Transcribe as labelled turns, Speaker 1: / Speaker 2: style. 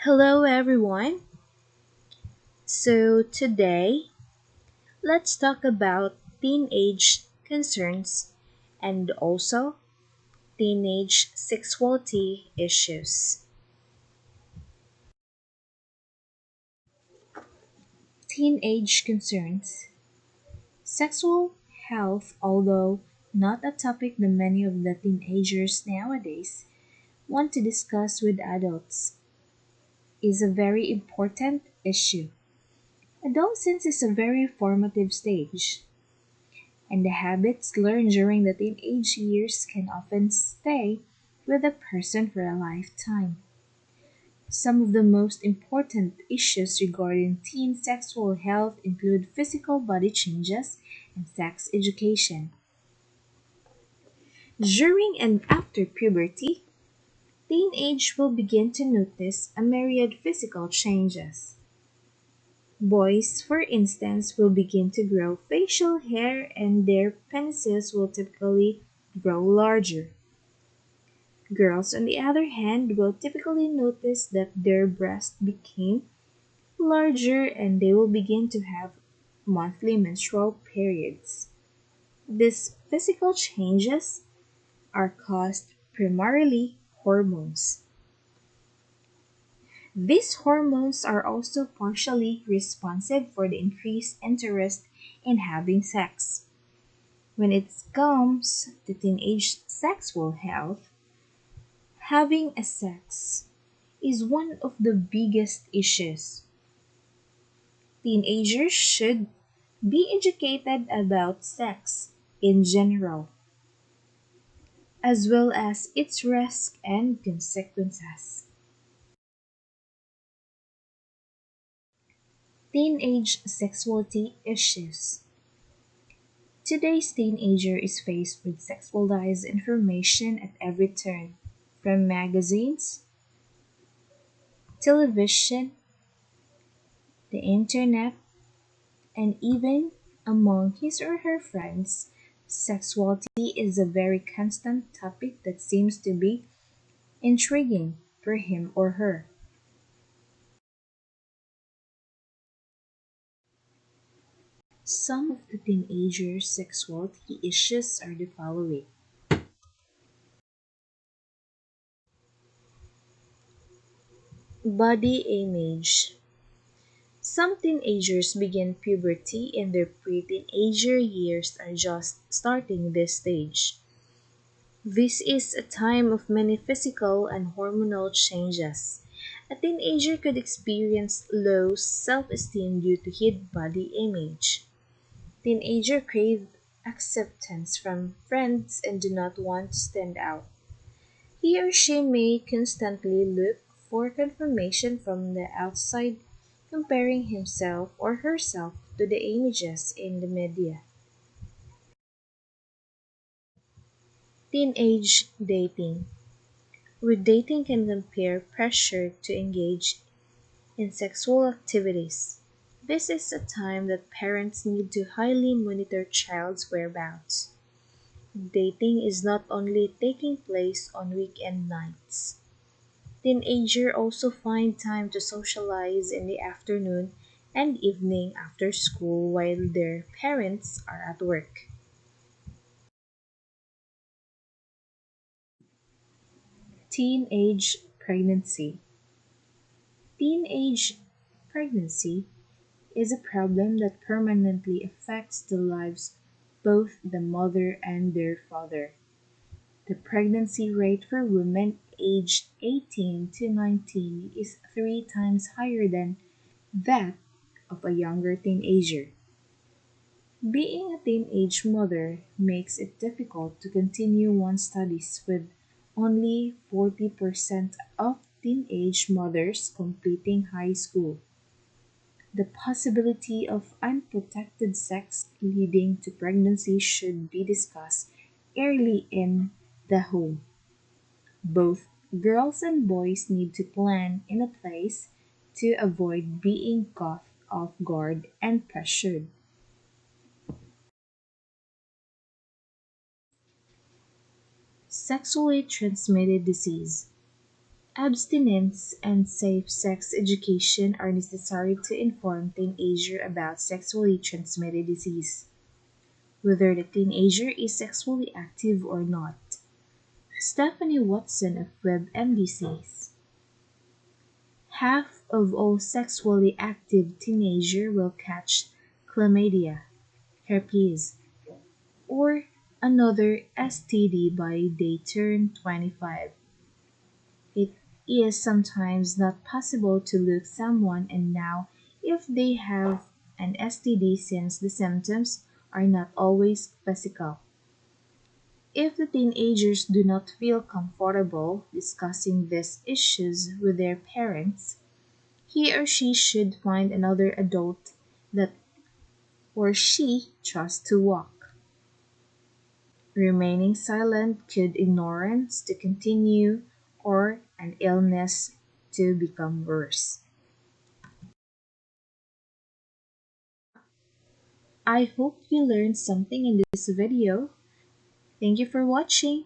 Speaker 1: Hello, everyone. So, today, let's talk about teenage concerns and also teenage sexuality issues. Teenage concerns. Sexual health, although not a topic that many of the teenagers nowadays want to discuss with adults, is a very important issue. Adolescence is a very formative stage, and the habits learned during the teenage years can often stay with a person for a lifetime. Some of the most important issues regarding teen sexual health include physical body changes and sex education. During and after puberty, teenage will begin to notice a myriad physical changes. Boys, for instance, will begin to grow facial hair and their penises will typically grow larger. Girls, on the other hand, will typically notice that their breasts became larger and they will begin to have monthly menstrual periods. These physical changes are caused primarily hormones. These hormones are also partially responsive for the increased interest in having sex. When it comes to teenage sexual health, having a sex is one of the biggest issues. Teenagers should be educated about sex in general, as well as its risks and consequences. Teenage sexuality issues. Today's teenager is faced with sexualized information at every turn, from magazines, television, the internet, and even among his or her friends. Sexuality is a very constant topic that seems to be intriguing for him or her. Some of the teenagers' sexuality issues are the following: body image. Some teenagers begin puberty and their pre-teenager years are just starting this stage. This is a time of many physical and hormonal changes. A teenager could experience low self-esteem due to his body image. Teenagers crave acceptance from friends and do not want to stand out. He or she may constantly look for confirmation from the outside, comparing himself or herself to the images in the media. Teenage dating. With dating can compare pressure to engage in sexual activities. This is a time that parents need to highly monitor child's whereabouts. Dating is not only taking place on weekend nights. Teenagers also find time to socialize in the afternoon and evening after school while their parents are at work. Teenage pregnancy. Teenage pregnancy is a problem that permanently affects the lives both the mother and their father. The pregnancy rate for women aged 18 to 19 is 3 times higher than that of a younger teenager. Being a teenage mother makes it difficult to continue one's studies with only 40% of teenage mothers completing high school. The possibility of unprotected sex leading to pregnancy should be discussed early in the home. Both girls and boys need to plan in a place to avoid being caught off guard and pressured. Sexually transmitted disease. Abstinence and safe sex education are necessary to inform teenagers about sexually transmitted disease, whether the teenager is sexually active or not. Stephanie Watson of WebMD says, half of all sexually active teenagers will catch chlamydia, herpes, or another STD by they turn 25. It is sometimes not possible to look someone and know if they have an STD since the symptoms are not always physical. If the teenagers do not feel comfortable discussing these issues with their parents, he or she should find another adult that or she trusts to walk. Remaining silent could ignorance to continue or an illness to become worse. I hope you learned something in this video. Thank you for watching.